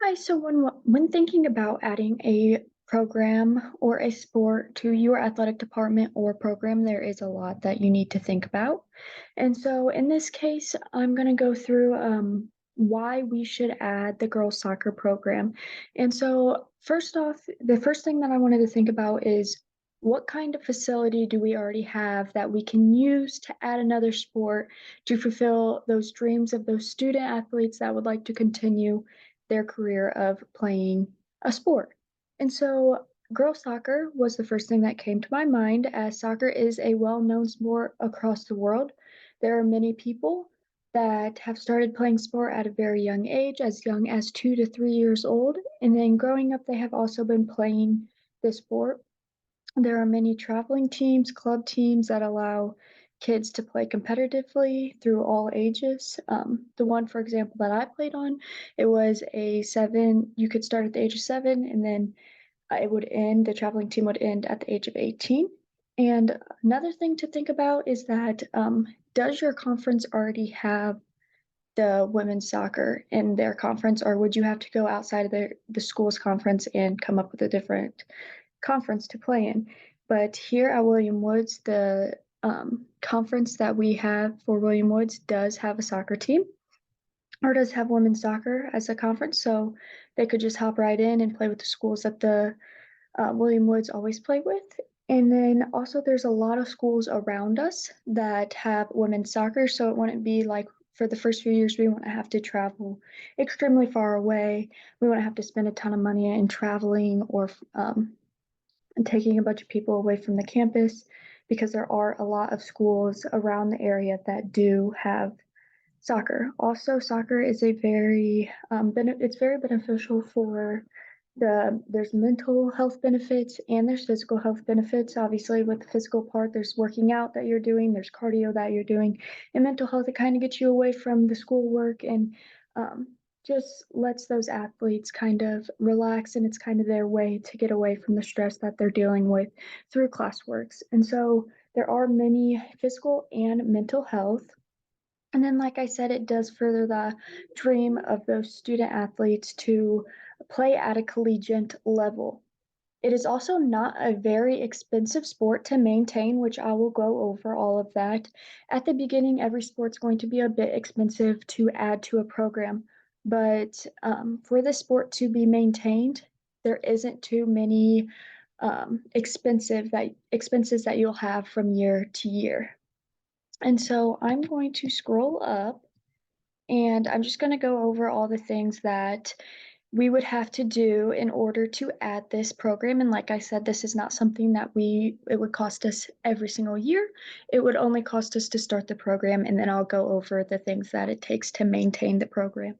Hi, so when thinking about adding a program or a sport to your athletic department or program, there is a lot that you need to think about. And so in this case, I'm going to go through why we should add the girls soccer program. And so first off, the first thing that I wanted to think about is what kind of facility do we already have that we can use to add another sport to fulfill those dreams of those student athletes that would like to continue their career of playing a sport. And so girls soccer was the first thing that came to my mind as soccer is a well-known sport across the world. There are many people that have started playing sport at a very young as 2 to 3 years old. And then growing up, they have also been playing this sport. There are many traveling teams, club teams that allow kids to play competitively through all ages. The one, for example, that I played on, it was a seven, you could start at the age of 7 and then the traveling team would end at the age of 18. And another thing to think about is that does your conference already have the women's soccer in their conference, or would you have to go outside of the school's conference and come up with a different conference to play in? But here at William Woods, the conference that we have for William Woods does have a soccer team or does have women's soccer as a conference. So they could just hop right in and play with the schools that the William Woods always play with. And then also, there's a lot of schools around us that have women's soccer. So it wouldn't be like for the first few years, we wouldn't have to travel extremely far away. We wouldn't have to spend a ton of money in traveling or and taking a bunch of people away from the campus because there are a lot of schools around the area that do have soccer. Also, soccer is a very it's very beneficial for there's mental health benefits and there's physical health benefits. Obviously, with the physical part, there's working out that you're doing, there's cardio that you're doing, and mental health, it kind of gets you away from the schoolwork and um, just lets those athletes kind of relax, and it's kind of their way to get away from the stress that they're dealing with through classworks. And so there are many physical and mental health, and then, like I said, it does further the dream of those student athletes to play at a collegiate level. It is also not a very expensive sport to maintain, which I will go over all of that. At the beginning, every sport's going to be a bit expensive to add to a program, but for the sport to be maintained, there isn't too many expenses that you'll have from year to year. And so I'm going to scroll up and I'm just going to go over all the things that we would have to do in order to add this program. And like I said, this is not something that it would cost us every single year. It would only cost us to start the program, and then I'll go over the things that it takes to maintain the program.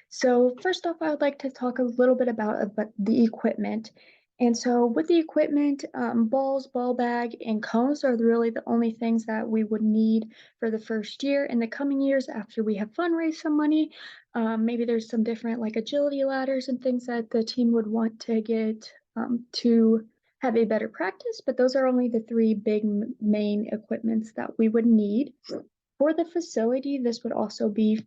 So first off, I would like to talk a little bit about the equipment. And so with the equipment, balls, ball bag, and cones are really the only things that we would need for the first year. In the coming years, after we have fundraised some money, maybe there's some different like agility ladders and things that the team would want to get to have a better practice, but those are only the three big main equipments that we would need. For the facility, this would also be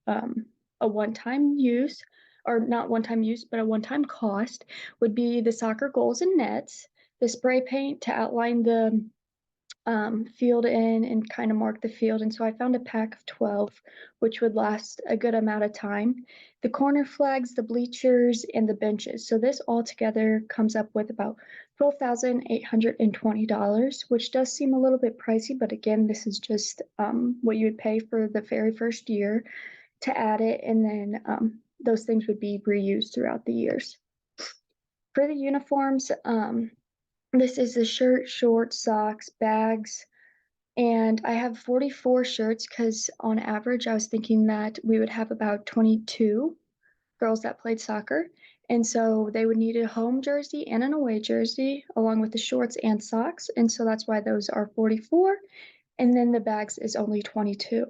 um, a one-time use, or not one-time use, but a one-time cost would be the soccer goals and nets, the spray paint to outline the field in and kind of mark the field. And so I found a pack of 12, which would last a good amount of time. The corner flags, the bleachers, and the benches. So this all together comes up with about $12,820, which does seem a little bit pricey, but again, this is just what you would pay for the very first year to add it, and then those things would be reused throughout the years. For the uniforms, this is the shirt, shorts, socks, bags, and I have 44 shirts because on average, I was thinking that we would have about 22 girls that played soccer. And so they would need a home jersey and an away jersey, along with the shorts and socks. And so that's why those are 44. And then the bags is only 22.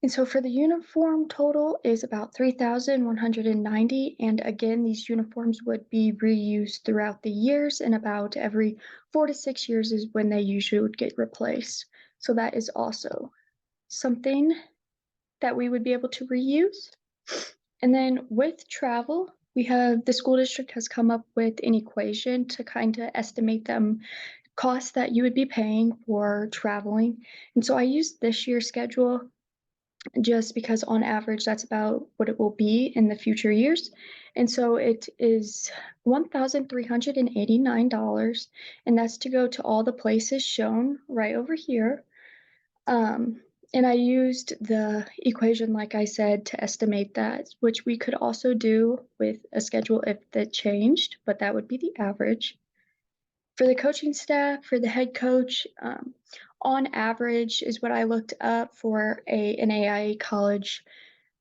And so for the uniform total is about 3,190. And again, these uniforms would be reused throughout the years, and about every 4 to 6 years is when they usually would get replaced. So that is also something that we would be able to reuse. And then with travel, The school district has come up with an equation to kind of estimate the costs that you would be paying for traveling. And so I used this year's schedule just because on average that's about what it will be in the future years. And so it is $1,389, and that's to go to all the places shown right over here. Um, and I used the equation, like I said, to estimate that, which we could also do with a schedule if that changed, but that would be the average. For the coaching staff, for the head coach, on average is what I looked up for an AIA college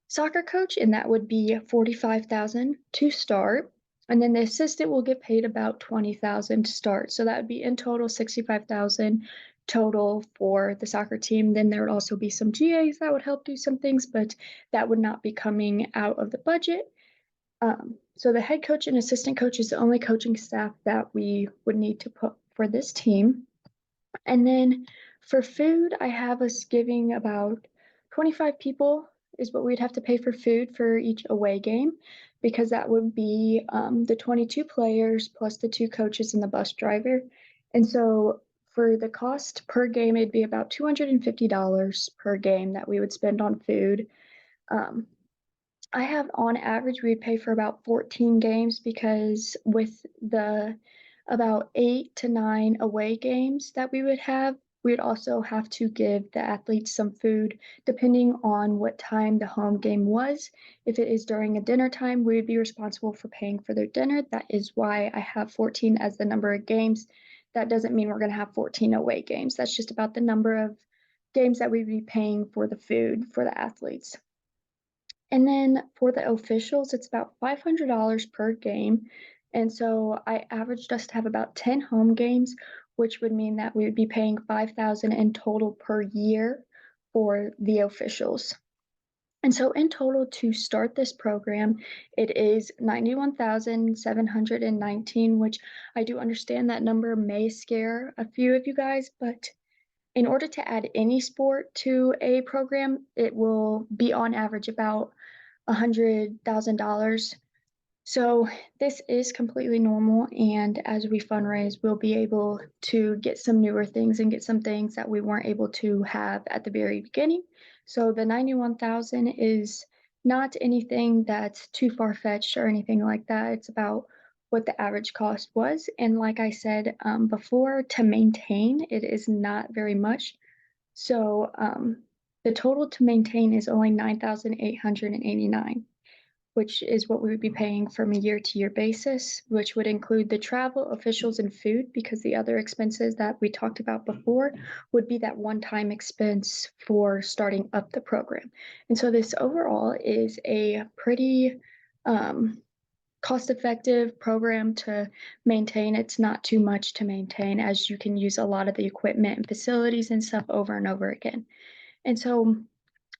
soccer coach, and that would be 45,000 to start. And then the assistant will get paid about 20,000 to start. So that would be in total 65,000 total for the soccer team. Then there would also be some GAs that would help do some things, but that would not be coming out of the budget. So the head coach and assistant coach is the only coaching staff that we would need to put for this team. And then for food, I have us giving about 25 people is what we'd have to pay for food for each away game, because that would be the 22 players plus the two coaches and the bus driver. And so for the cost per game, it'd be about $250 per game that we would spend on food. Um, I have on average, we'd pay for about 14 games because with the about 8 to 9 away games that we would have, we'd also have to give the athletes some food depending on what time the home game was. If it is during a dinner time, we would be responsible for paying for their dinner. That is why I have 14 as the number of games. That doesn't mean we're going to have 14 away games. That's just about the number of games that we'd be paying for the food for the athletes. And then for the officials, it's about $500 per game. And so I averaged us to have about 10 home games, which would mean that we would be paying 5,000 in total per year for the officials. And so in total to start this program, it is 91,719, which I do understand that number may scare a few of you guys, but in order to add any sport to a program, it will be on average about $100,000. So this is completely normal, and as we fundraise, we'll be able to get some newer things and get some things that we weren't able to have at the very beginning. So the 91,000 is not anything that's too far-fetched or anything like that. It's about what the average cost was. And like I said before, to maintain, it is not very much. So the total to maintain is only 9,889, which is what we would be paying from a year-to-year basis, which would include the travel, officials, and food, because the other expenses that we talked about before would be that one-time expense for starting up the program. And so this overall is a pretty cost-effective program to maintain. It's not too much to maintain, as you can use a lot of the equipment and facilities and stuff over and over again. And so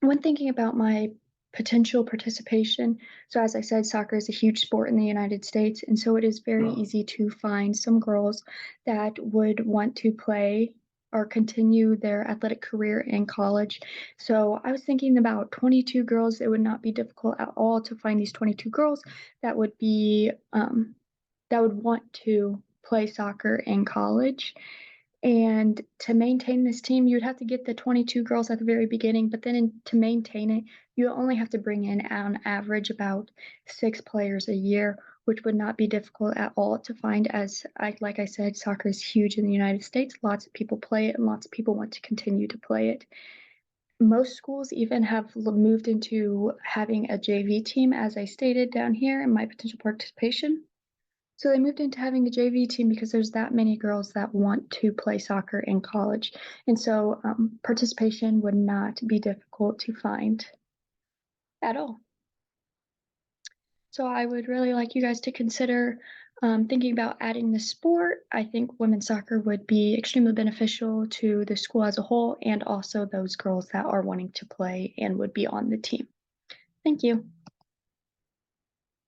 when thinking about my potential participation, so as I said, soccer is a huge sport in the United States, and so it is very easy to find some girls that would want to play or continue their athletic career in college. So I was thinking about 22 girls. It would not be difficult at all to find these 22 girls that would be that would want to play soccer in college. And to maintain this team, you'd have to get the 22 girls at the very beginning, but then to maintain it, you only have to bring in on average about 6 players a year, which would not be difficult at all to find. Like I said, soccer is huge in the United States. Lots of people play it, and lots of people want to continue to play it. Most schools even have moved into having a JV team, as I stated down here in my potential participation. So they moved into having a JV team because there's that many girls that want to play soccer in college. And so participation would not be difficult to find at all. So I would really like you guys to consider thinking about adding the sport. I think women's soccer would be extremely beneficial to the school as a whole, and also those girls that are wanting to play and would be on the team. Thank you.